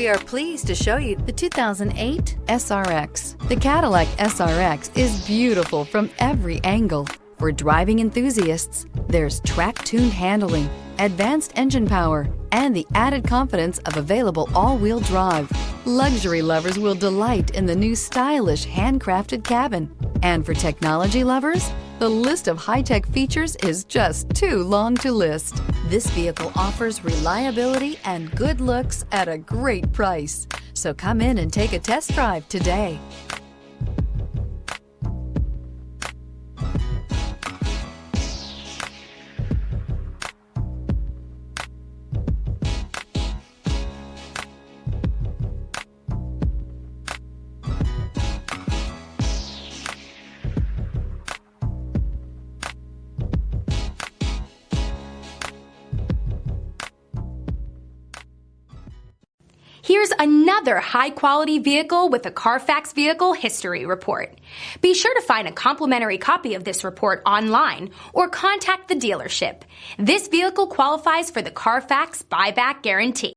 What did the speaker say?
We are pleased to show you the 2008 SRX. The Cadillac SRX is beautiful from every angle. For driving enthusiasts, there's track-tuned handling, advanced engine power, and the added confidence of available all-wheel drive. Luxury lovers will delight in the new stylish handcrafted cabin. And for technology lovers, the list of high-tech features is just too long to list. This vehicle offers reliability and good looks at a great price. So come in and take a test drive today. Here's another high-quality vehicle with a Carfax Vehicle History Report. Be sure to find a complimentary copy of this report online or contact the dealership. This vehicle qualifies for the Carfax Buyback Guarantee.